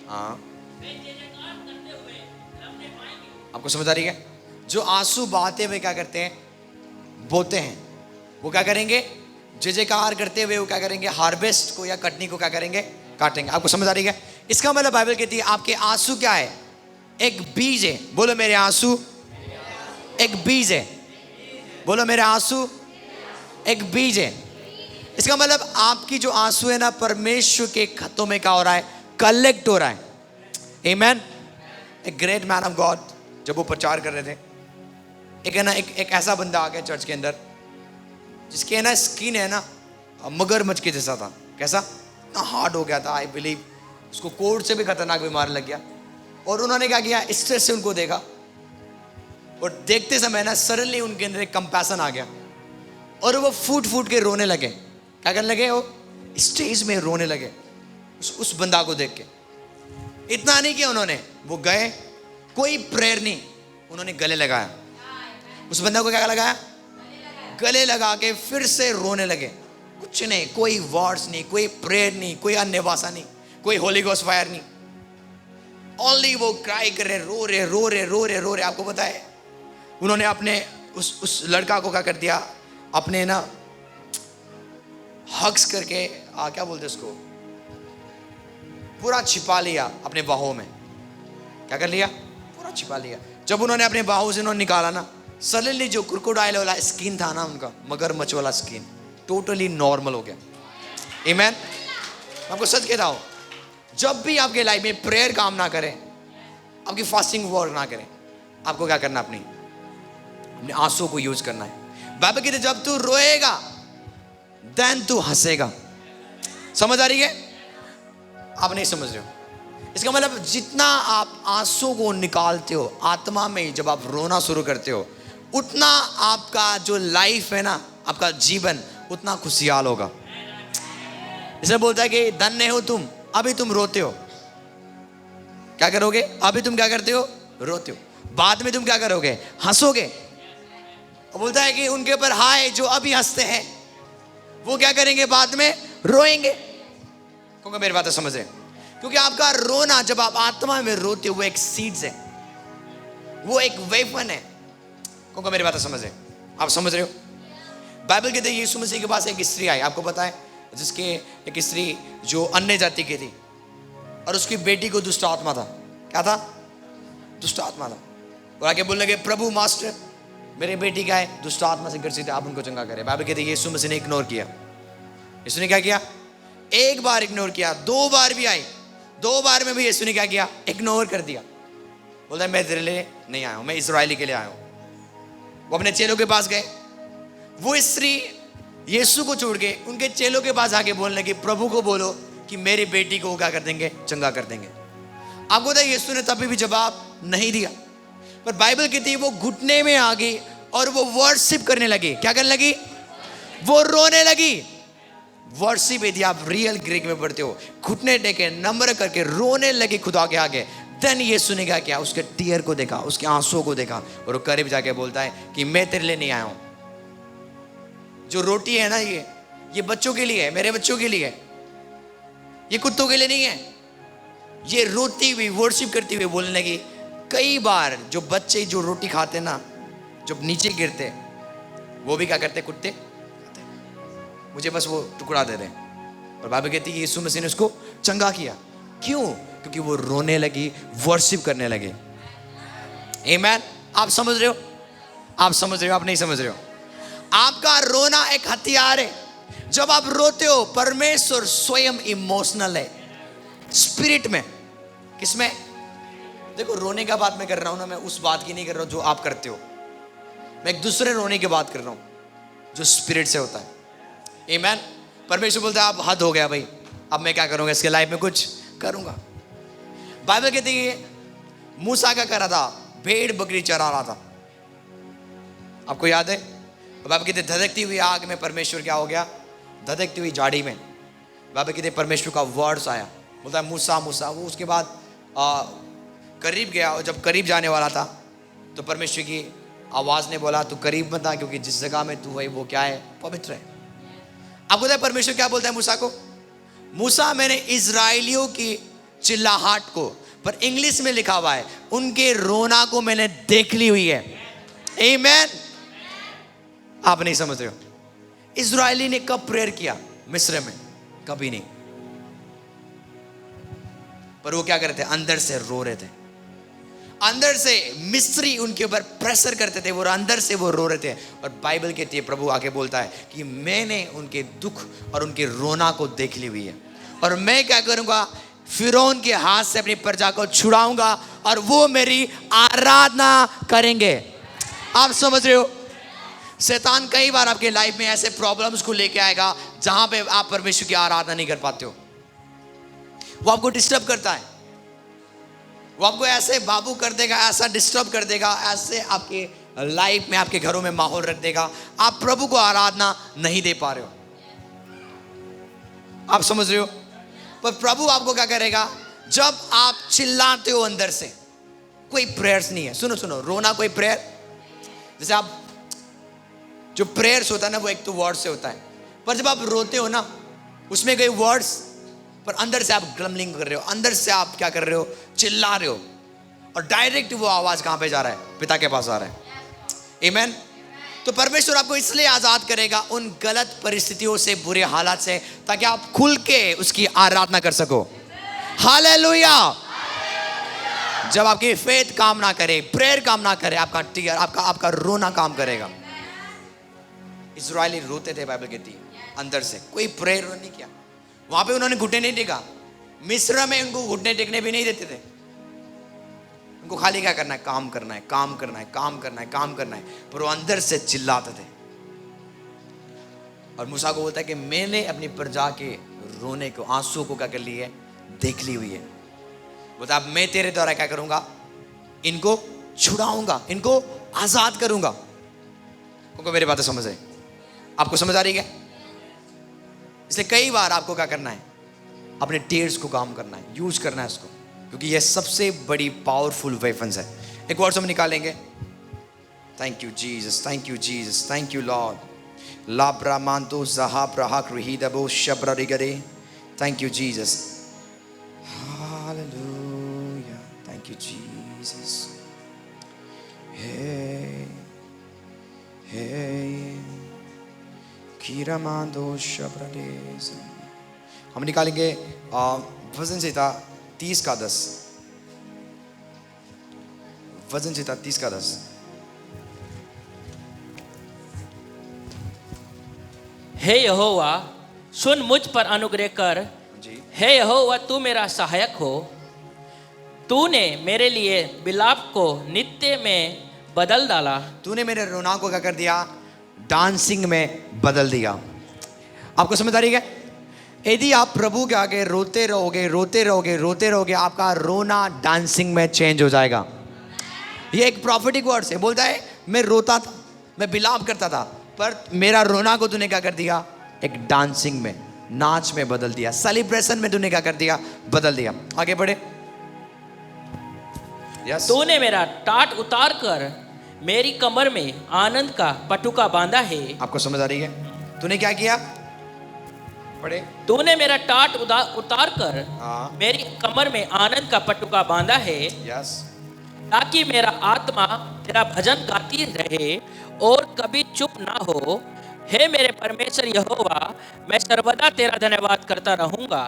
हाँ, आपको समझ आ रही है? जो आंसू बहाते हुए क्या करते हैं? बोते हैं। वो क्या करेंगे? जय जयकार करते हुए वो क्या करेंगे? हार्वेस्ट को या कटनी को क्या करेंगे? काटेंगे। आपको समझ आ रही है? इसका मतलब बाइबल कहती है आपके आंसू क्या है? एक बीज है। बोलो मेरे आंसू एक बीज है। बोलो मेरे आंसू एक बीज है। इसका मतलब आपकी जो आंसू है ना, परमेश्वर के खतों में क्या हो रहा है? कलेक्ट हो रहा है। आमीन। एक ग्रेट मैन ऑफ गॉड जब वो प्रचार कर रहे थे, एक है ना एक ऐसा बंदा आ गया चर्च के अंदर जिसके है ना स्किन है ना मगरमच्छ के जैसा था। कैसा? ना हार्ड हो गया था। आई बिलीव उसको कोर्ट से भी खतरनाक बीमारी लग गया। और उन्होंने क्या किया? स्ट्रेस से उनको देखा और देखते समय ना सडनली उनके अंदर एक कंपैशन आ गया और वो फूट फूट के रोने लगे। क्या करने लगे? वो स्टेज में रोने लगे उस बंदा को देख के। इतना नहीं किया उन्होंने, वो गए, कोई प्रेयर नहीं, उन्होंने गले लगाया उस बंदा को। क्या लगाया? गले लगा के फिर से रोने लगे। कुछ नहीं, कोई वर्ड्स नहीं, कोई प्रेयर नहीं, कोई अन्य भाषा नहीं, कोई होली गोस्ट फायर नहीं। ओनली वो क्राई कर रहे, रो रहे रो रहे रो रहे रो रहे। आपको पता है उन्होंने अपने उस लड़का को क्या कर दिया? अपने ना हग्स करके क्या बोलते उसको, पूरा छिपा लिया अपने बाहों में। क्या कर लिया? पूरा छिपा लिया। जब उन्होंने अपने बाहों से उन्होंने निकाला ना, सडनली जो क्रोकोडाइल वाला स्किन था ना उनका, मगरमच्छ वाला स्किन, टोटली नॉर्मल हो गया। आमीन। आपको सच कहता हूं, जब भी आपके लाइफ में प्रेयर काम ना करे, आपकी फास्टिंग वर्क ना करे, आपको क्या करना? अपने आंसू को यूज करना है। बाइबल कहते जब तू रोएगा देन तू हंसेगा। समझ आ रही है? आप नहीं समझ रहे हो? इसका मतलब जितना आप आंसू को निकालते हो आत्मा में, जब आप रोना शुरू करते हो, उतना आपका जो लाइफ है ना, आपका जीवन उतना खुशहाल होगा। इसे बोलता है कि धन्य हो तुम, अभी तुम रोते हो। क्या करोगे? अभी तुम क्या करते हो? रोते हो। बाद में तुम क्या करोगे? हंसोगे। और बोलता है कि उनके ऊपर हाय जो अभी हंसते हैं, वो क्या करेंगे? बाद में रोएंगे। क्योंकि मेरी बात समझ रहे? क्योंकि आपका रोना, जब आप आत्मा में रोते हो, वो एक सीड्स है, वो एक वेपन है। क्योंकि मेरी बात समझ रहे? आप समझ रहे हो? बाइबल कहते हैं यीशु मसीह के पास एक स्त्री आई, आपको पता है, जिसके एक स्त्री जो अन्य जाति की थी और उसकी बेटी को दुष्ट आत्मा था। क्या था? दुष्ट आत्मा था। और आके बोलने लगे, प्रभु मास्टर मेरे बेटी क्या है? दुष्ट आत्मा से ग्रसित है, आप उनको चंगा करें। बाइबल कहते हैं यीशु मसीह ने इग्नोर किया। यीशु ने क्या किया? एक बार इग्नोर किया, 2 बार भी आई, 2 बार में भी यीशु ने क्या किया? इग्नोर कर दिया। बोलता है मैं तेरे लिए नहीं आया हूं, मैं इस्राएली के लिए आया हूं। वो अपने चेलों के पास गए। वो स्त्री यीशु को छोड़ के उनके चेलों के पास आके बोलने लगी, प्रभु को बोलो कि मेरी बेटी को क्या कर देंगे, चंगा कर देंगे। आपको पता है यीशु ने तभी भी जवाब नहीं दिया, पर बाइबल कहती है वो घुटने में आ गई और वो वर्शिप करने लगी। क्या करने लगी? वो रोने लगी। वर्शिप यदि आप रियल ग्रीक में पढ़ते हो, घुटने टेके नम्र करके रोने लगी खुदा के आगे। देन यीशु ने क्या किया? उसके टीयर को देखा, उसके आंसुओं को देखा और वो करीब जाके बोलता है कि मैं तेरे लिए नहीं आया हूं। जो रोटी है ना, ये बच्चों के लिए है, मेरे बच्चों के लिए है, ये कुत्तों के लिए नहीं है। ये रोती हुई वर्शिप करती हुई बोलने लगी, कई बार जो बच्चे जो रोटी खाते ना, जब नीचे गिरते वो भी क्या करते? कुत्ते खाते। मुझे बस वो टुकड़ा दे दें। और बाइबल कहती है यीशु मसीह ने उसको चंगा किया। क्यों? क्योंकि वो रोने लगी, वर्शिप करने लगे। आमीन। आप समझ रहे हो? आप समझ रहे हो? आप नहीं समझ रहे हो? आपका रोना एक हथियार है। जब आप रोते हो, परमेश्वर स्वयं इमोशनल है, स्पिरिट में। किसमें? देखो, रोने का बात मैं कर रहा हूं ना, मैं उस बात की नहीं कर रहा हूं जो आप करते हो। मैं एक दूसरे रोने की बात कर रहा हूं जो स्पिरिट से होता है। आमीन। परमेश्वर बोलता है अब हद हो गया भाई, अब मैं क्या करूंगा, इसके लाइफ में कुछ करूंगा। बाइबल कहती है मूसा क्या कर रहा था? भेड़ बकरी चरा रहा था। आपको याद है? बाइबल कहते धधकती हुई आग में परमेश्वर क्या हो गया? धधकती हुई झाड़ी में। बाइबल कहते परमेश्वर का वर्ड्स आया, बोलता है मूसा मूसा। वो उसके बाद करीब गया, और जब करीब जाने वाला था तो परमेश्वर की आवाज ने बोला तू करीब मत आ, क्योंकि जिस जगह में तू है वो क्या है? पवित्र है। आपको पता है परमेश्वर क्या बोलता है मूसा को? मूसा, मैंने इजराइलियों की चिल्लाहट को, पर इंग्लिश में लिखा हुआ है उनके रोना को मैंने देख ली हुई है। आमीन। आप नहीं समझ रहे हो? इजरायली ने कब प्रेयर किया मिस्र में? कभी नहीं। पर वो क्या कर रहे थे? अंदर से रो रहे थे। अंदर से मिस्री उनके ऊपर प्रेशर करते थे, वो अंदर से वो रो रहे थे। और बाइबल कहती है, प्रभु आके बोलता है कि मैंने उनके दुख और उनके रोना को देख ली हुई है, और मैं क्या करूंगा? फिरौन के हाथ से अपनी प्रजा को छुड़ाऊंगा और वो मेरी आराधना करेंगे। आप समझ रहे हो? शैतान कई बार आपके लाइफ में ऐसे प्रॉब्लम्स को लेके आएगा जहां पे आप परमेश्वर की आराधना नहीं कर पाते हो। वो आपको डिस्टर्ब करता है, वो आपको ऐसे बाबू कर देगा, ऐसा डिस्टर्ब कर देगा, ऐसे आपके लाइफ में, आपके घरों में माहौल रख देगा, आप प्रभु को आराधना नहीं दे पा रहे हो। आप समझ रहे हो? पर प्रभु आपको क्या करेगा? जब आप चिल्लाते हो अंदर से, कोई प्रेयर्स नहीं है। सुनो सुनो, रोना कोई प्रेयर, जैसे आप जो प्रेयर्स होता है ना, वो एक तो वर्ड से होता है, पर जब आप रोते हो ना, उसमें कई वर्ड्स, पर अंदर से आप ग्रम्बलिंग कर रहे हो, अंदर से आप क्या कर रहे हो? चिल्ला रहे हो, और डायरेक्ट वो आवाज कहां पे जा रहा है? पिता के पास आ रहा है। आमीन। तो परमेश्वर आपको इसलिए आजाद करेगा उन गलत परिस्थितियों से, बुरे हालात से, ताकि आप खुल के उसकी आराधना कर सको। हालेलुया। जब आपकी फेथ काम ना करे, प्रेयर काम ना करे, आपका टीयर, आपका रोना काम करेगा। इजरायली रोते थे, बाइबल कहती है अंदर से, कोई प्रेयर नहीं किया। वहां पे उन्होंने घुटने नहीं टेका। मिस्र में उनको घुटने टेकने भी नहीं देते थे। उनको खाली क्या करना है? काम करना है, काम करना है, काम करना है, काम करना है। पर वो अंदर से चिल्लाते थे। और मूसा को बोलता है कि मैंने अपनी प्रजा के रोने को, आंसू को क्या कर ली है? देख ली हुई है। बोलता अब मैं तेरे द्वारा क्या करूंगा? इनको छुड़ाऊंगा, इनको आजाद करूंगा। उनको मेरी बातें समझ आई? आपको समझ आ रही है? इसलिए कई बार आपको क्या करना है? अपने टीयर्स को काम करना है, यूज करना है उसको, क्योंकि यह सबसे बड़ी पावरफुल वेपन्स है। एक वर्ड हम निकालेंगे। Thank you Jesus, thank you Jesus, thank you Lord. ला ब्रामांतो जहा ब्राहा क्रुहिदबो शब्ररिगरे। Thank you Jesus, hallelujah, thank you Jesus. हे हे कीरामांदो शब्रदेस। हम निकालेंगे वजन संहिता 30 का 10। वजन संहिता 30 का 10। हे यहोवा, सुन मुझ पर अनुग्रह कर। जी। हे यहोवा, तू मेरा सहायक हो। तूने मेरे लिए विलाप को नित्य में बदल डाला। तूने मेरे रोना को क्या कर दिया? डांसिंग में बदल दिया। आपको समझ आ रही है? यदि आप प्रभु के आगे रोते रहोगे रोते रहोगे रोते रहोगे, आपका रोना डांसिंग में चेंज हो जाएगा। ये एक प्रॉफिटिक वर्ड्स है। बोलता है मैं रोता था, मैं बिलाप करता था, पर मेरा रोना को तूने क्या कर दिया? एक डांसिंग में, नाच में बदल दिया, सेलिब्रेशन में तूने क्या कर दिया? बदल दिया। आगे बढ़े। यस। तूने मेरा टाट उतार कर मेरी कमर में आनंद का पटुका बांधा है। आपको समझ आ रही है? तूने क्या किया? पढ़े। तूने मेरा टाट उतार कर हाँ। मेरी कमर में आनंद का पटुका बांधा है, यस। ताकि मेरा आत्मा तेरा भजन गाती रहे और कभी चुप ना हो। हे मेरे परमेश्वर यहोवा, मैं सर्वदा तेरा धन्यवाद करता रहूंगा।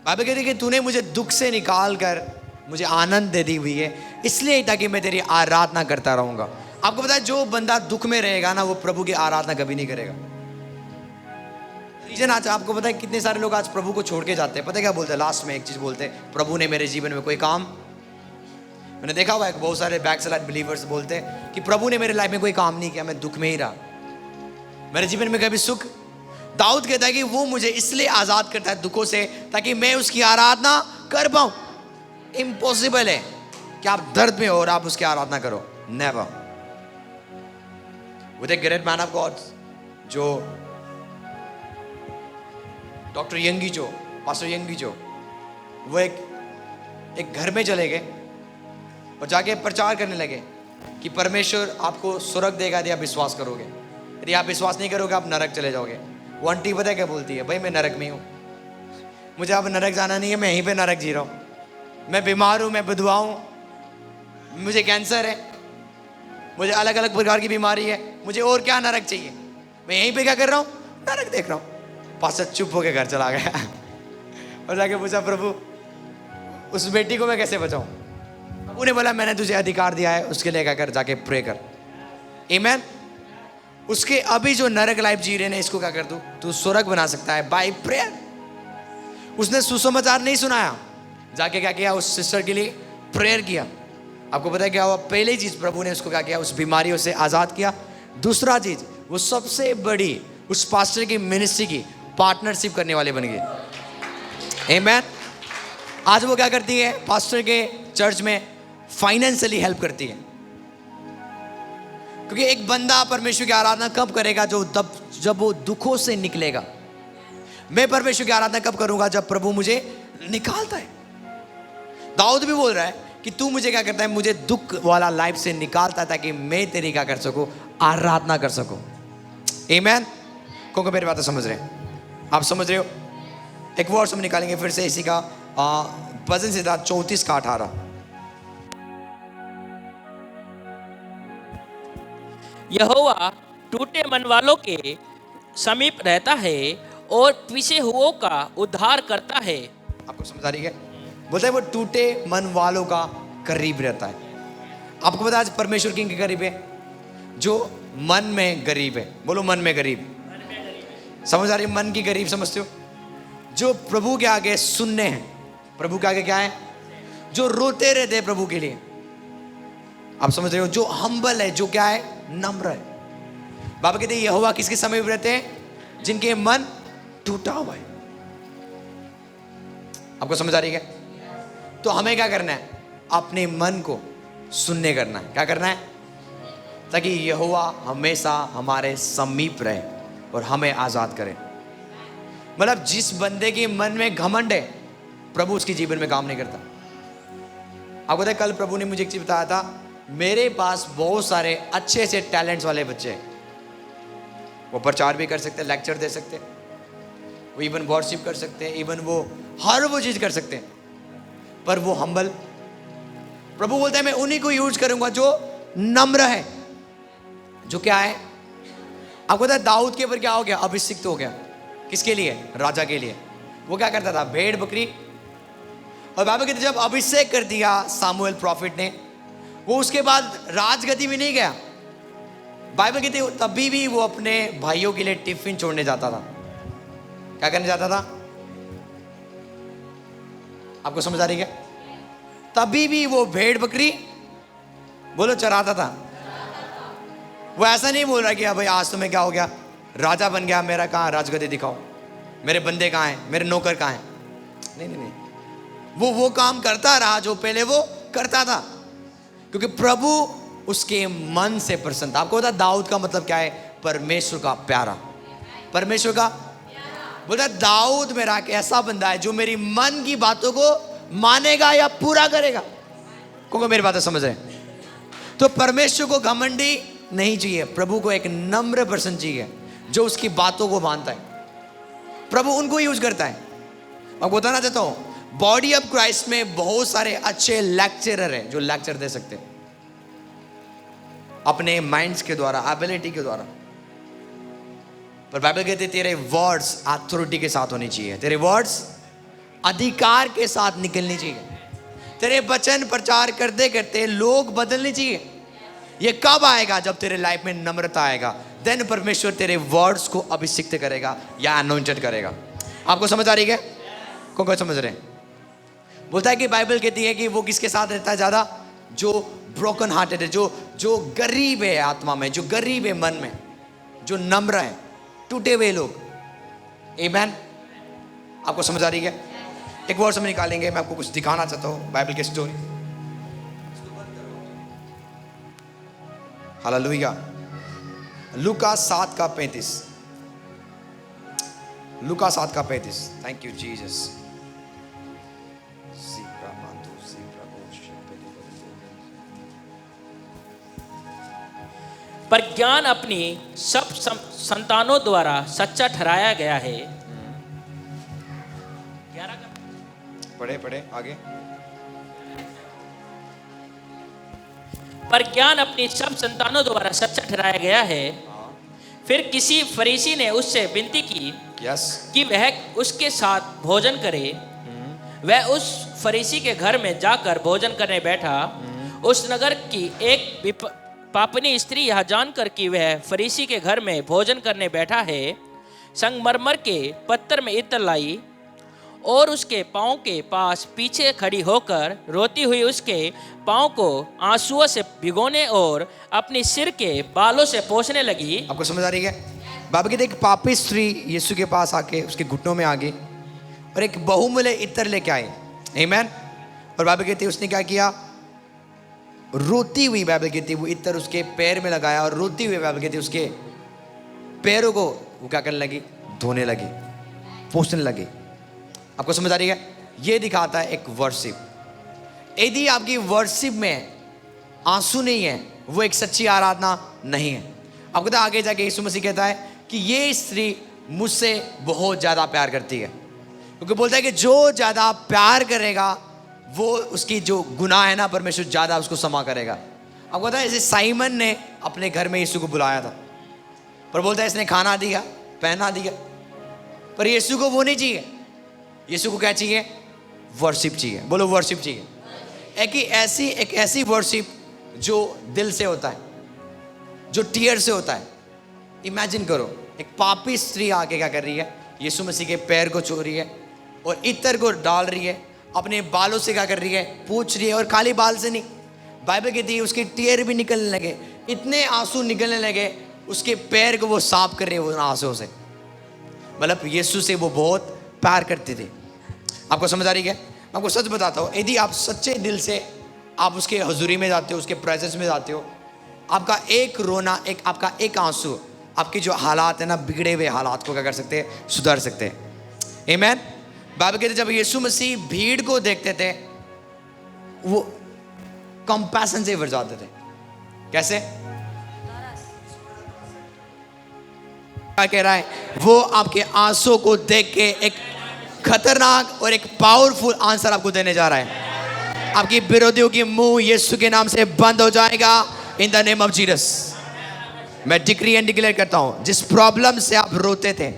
बाइबल कहती है कि तूने मुझे दुख से निकाल कर मुझे आनंद दे दी हुई है, इसलिए ताकि मैं तेरी आराधना करता रहूंगा। आपको पता है जो बंदा दुख में रहेगा ना, वो प्रभु की आराधना कभी नहीं करेगा। रीजन आज आपको पता है कितने सारे लोग आज प्रभु को छोड़ के जाते हैं? पता है क्या बोलते हैं? लास्ट में एक चीज बोलते हैं, प्रभु ने मेरे जीवन में कोई काम। मैंने देखा हुआ है बहुत सारे बैकस्लाइड बिलीवर्स बोलते हैं कि प्रभु ने मेरे लाइफ में कोई काम नहीं किया, मैं दुख में ही रहा, मेरे जीवन में कभी सुख। दाऊद कहता है कि वो मुझे इसलिए आजाद करता है दुखों से, ताकि मैं उसकी आराधना कर पाऊं। इम्पॉसिबल है कि आप दर्द में हो और आप उसकी आराधना करो, never. With a great man of God, जो डॉक्टर यंगीचो, पास्टर यंगीचो, वो एक घर में चले गए और जाके प्रचार करने लगे कि परमेश्वर आपको स्वर्ग देगा यदि आप विश्वास करोगे, यदि आप विश्वास नहीं करोगे आप नरक चले जाओगे। वो आंटी पता है क्या बोलती है? भाई मैं नरक में हूँ, मुझे अब नरक जाना नहीं है, मैं यहीं पे नरक जी रहा हूँ। मैं बीमार हूँ, मैं विधवा हूँ, मुझे कैंसर है, मुझे अलग अलग प्रकार की बीमारी है, मुझे और क्या नरक चाहिए? मैं यहीं पे क्या कर रहा हूँ? नरक देख रहा हूँ। पास्टर चुप होकर घर चला गया और जाके पूछा, प्रभु उस बेटी को मैं कैसे बचाऊं? उन्हें बोला मैंने तुझे अधिकार दिया है, उसके लिए क्या कर? जाके प्रे कर। आमीन। उसके अभी जो नरक लाइफ जी रहे ने, इसको क्या कर दूं? तू स्वर्ग बना सकता है बाय प्रेयर। उसने सुसमाचार नहीं सुनाया, जाके क्या किया? उस सिस्टर के लिए प्रेयर किया। आपको पता है क्या हुआ? पहली चीज प्रभु ने उसको क्या किया? उस बीमारियों से आजाद किया। दूसरा चीज, वो सबसे बड़ी उस पास्टर की मिनिस्ट्री की पार्टनरशिप करने वाले बन गए। आमीन। आज वो क्या करती है? पास्टर के चर्च में फाइनेंशियली हेल्प करती है। क्योंकि एक बंदा परमेश्वर की आराधना कब करेगा? जब वो दुखों से निकलेगा। मैं परमेश्वर की आराधना कब करूंगा? जब प्रभु मुझे निकालता है। दाऊद भी बोल रहा है कि तू मुझे क्या करता है? मुझे दुख वाला लाइफ से निकालता है, ताकि मैं तेरी क्या कर सकूं? आराधना कर सकूं। आमीन। कौन मेरी बातें समझ रहे हैं? आप समझ रहे हो? एक वर्ड हम निकालेंगे फिर से इसी का, भजन संहिता 34 का 18। यहोवा टूटे मन वालों के समीप रहता है और पिसे हुओं का उद्धार करता है। आपको समझ आ रही है? बोलते हैं वो टूटे मन वालों का करीब रहता है। आपको पता है आज परमेश्वर किन के करीब है? जो मन में गरीब है। बोलो मन में गरीब। समझ आ रही है? मन की गरीब समझते हो? जो प्रभु के आगे सुनने हैं। प्रभु के आगे क्या है? जो रोते रहते हैं प्रभु के लिए। आप समझ रहे हो? जो हम्बल है, जो क्या है? नम्र है। बाबा कहते हैं यहोवा किसके समीप रहते हैं? जिनके मन टूटा हुआ है। आपको समझ आ रही है? तो हमें क्या करना है? अपने मन को सुनने करना है। क्या करना है? ताकि यहोवा हमेशा हमारे समीप रहे और हमें आजाद करे। मतलब जिस बंदे के मन में घमंड है, प्रभु उसके जीवन में काम नहीं करता। आपको पता है कल प्रभु ने मुझे एक चीज बताया था, मेरे पास बहुत सारे अच्छे से टैलेंट्स वाले बच्चे हैं। वो प्रचार भी कर सकते हैं, लेक्चर दे सकते हैं, वो इवन वर्शिप कर सकते हैं, इवन वो हर वो चीज कर सकते हैं, पर वो हम्बल। प्रभु बोलता है मैं उन्हीं को यूज करूंगा जो नम्र है, जो क्या है। आपको पता है दाऊद के ऊपर क्या हो गया? अभिषिक्त हो गया। किसके लिए? राजा के लिए। वो क्या करता था? भेड़ बकरी। और बाइबल कहते जब अभिषेक कर दिया सामुएल प्रॉफिट ने, वो उसके बाद राजगद्दी में नहीं गया। बाइबल कहते तभी भी वो अपने भाइयों के लिए टिफिन छोड़ने जाता था। क्या करने जाता था? आपको समझ आ रही है? तभी भी वो भेड़ बकरी बोलो चराता था। वो ऐसा नहीं बोल रहा कि भाई आज तुम्हें क्या हो गया? राजा बन गया, मेरा कहाँ राजगद्दी दिखाओ, मेरे बंदे कहाँ हैं, मेरे नौकर कहाँ हैं। नहीं नहीं नहीं, वो काम करता रहा जो पहले वो करता था, क्योंकि प्रभु उसके मन से प्रसन्न था। आपको पता दाऊद का मतलब क्या है? परमेश्वर का प्यारा। परमेश्वर का बोलता है दाऊद मेरा एक ऐसा बंदा है जो मेरी मन की बातों को मानेगा या पूरा करेगा। क्योंकि मेरी बातें समझ रहे हैं? तो परमेश्वर को घमंडी नहीं चाहिए, प्रभु को एक नम्र पर्सन चाहिए जो उसकी बातों को मानता है। प्रभु उनको यूज करता है। मैं बताना चाहता हूं, बॉडी ऑफ क्राइस्ट में बहुत सारे अच्छे लेक्चरर हैं जो लेक्चर दे सकते हैं अपने माइंड्स के द्वारा, एबिलिटी के द्वारा। पर बाइबल कहते तेरे वर्ड्स अथॉरिटी के साथ होनी चाहिए, तेरे वर्ड्स अधिकार के साथ निकलनी चाहिए। तेरे वचन प्रचार करते करते लोग बदलने चाहिए। ये कब आएगा? जब तेरे लाइफ में नम्रता आएगा, देन परमेश्वर तेरे वर्ड्स को अभिषिक्त करेगा या अनॉइंटेड करेगा। आपको समझ आ रही है? कौन समझ रहे हैं? बोलता है कि बाइबल कहती है कि वो किसके साथ रहता है ज्यादा? जो ब्रोकन हार्टेड है, जो गरीब है आत्मा में, जो गरीब है मन में, जो नम्र है, टूटे हुए लोग। आमेन। आपको समझ आ रही है? एक वर्ड हम निकालेंगे, मैं आपको कुछ दिखाना चाहता हूं बाइबल की story. Hallelujah. Luka 7:35। Luka 7:35। Thank you Jesus. पर ज्ञान अपनी सब संतानों द्वारा सच्चा ठहराया गया है। पढ़े आगे। पर ज्ञान अपनी सब संतानों द्वारा सच्चा ठहराया गया है। फिर किसी फरीसी ने उससे विनती की कि वह उसके साथ भोजन करे। वह उस फरीसी के घर में जाकर भोजन करने बैठा। उस नगर की एक पापनी स्त्री यह जानकर कि वह फरीसी के घर में भोजन करने बैठा है, संगमरमर के पत्थर में इत्र लाई और उसके पाँव के पास पीछे खड़ी होकर रोती हुई उसके पाँव को आंसुओं से भिगोने और अपनी सिर के बालों से पोंछने लगी। आपको समझ आ रही है? बाबा कहते एक पापी स्त्री यीशु के पास आके उसके घुटनों में आ गई और एक बहुमूल्य इत्र लेके आए। आमीन। और बाबा कहते उसने क्या किया? रोती हुई, बाइबल कहती है वो इत्र उसके पैर में लगाया और रोती हुई बाइबल कहती है उसके पैरों को वो क्या करने लगी? धोने लगी, पोंछने लगी। आपको समझ आ रही है? ये दिखाता है एक वर्शिप। यदि आपकी वर्शिप में आंसू नहीं है, वो एक सच्ची आराधना नहीं है। आपको पता आगे जाके यीशु मसीह कहता है कि ये स्त्री मुझसे बहुत ज़्यादा प्यार करती है, क्योंकि बोलता है कि जो ज़्यादा प्यार करेगा वो उसकी जो गुनाह है ना परमेश्वर ज़्यादा उसको क्षमा करेगा। आपको पता है जैसे साइमन ने अपने घर में यीशु को बुलाया था, पर बोलता है इसने खाना दिया, पहना दिया, पर यीशु को वो नहीं चाहिए। यीशु को क्या चाहिए? वर्शिप चाहिए। बोलो वर्शिप चाहिए। एक ऐसी वर्शिप जो दिल से होता है, जो टीयर से होता है। इमेजिन करो एक पापी स्त्री आके क्या कर रही है? यीशु मसीह के पैर को छू रही है और इत्र को डाल रही है, अपने बालों से क्या कर रही है? पूछ रही है। और खाली बाल से नहीं, बाइबल कहती है उसके टीयर भी निकलने लगे, इतने आंसू निकलने लगे, उसके पैर को वो साफ कर रही है वो आंसू से। मतलब यीशु से वो बहुत प्यार करते थे। आपको समझ आ रही है? मैं आपको सच बताता हूँ, यदि आप सच्चे दिल से आप उसके हजूरी में जाते हो, उसके प्रेजेंस में जाते हो, आपका एक रोना, आपका एक आंसू आपके जो हालात है ना, बिगड़े हुए हालात को क्या कर सकते हैं? सुधार सकते हैं। आमीन। बाइबल कहते जब यीशु मसीह भीड़ को देखते थे वो कंपैशन से भर जाते थे। कैसे? क्या कह रहा है? वो आपके आंसू को देख के एक खतरनाक और एक पावरफुल आंसर आपको देने जा रहा है। आपकी विरोधियों की मुंह यीशु के नाम से बंद हो जाएगा in the name of Jesus. मैं डिक्री एंड डिक्लेयर करता हूं, जिस प्रॉब्लम से आप रोते थे,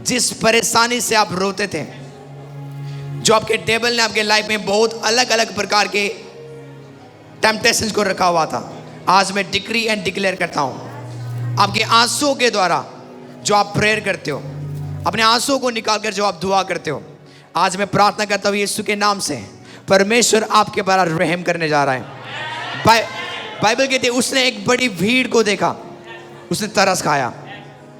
जिस परेशानी से आप रोते थे, जो आपके टेबल ने आपके लाइफ में बहुत अलग अलग प्रकार के टेम्पटेशंस को रखा हुआ था, आज मैं डिक्री एंड डिक्लेयर करता हूं आपके आंसुओं के द्वारा जो आप प्रेयर करते हो, अपने आंसुओं को निकालकर जो आप दुआ करते हो, आज मैं प्रार्थना करता हूं यीशु के नाम से परमेश्वर आपके पर रहम करने जा रहा है। बाइबल कहती है उसने एक बड़ी भीड़ को देखा, उसने तरस खाया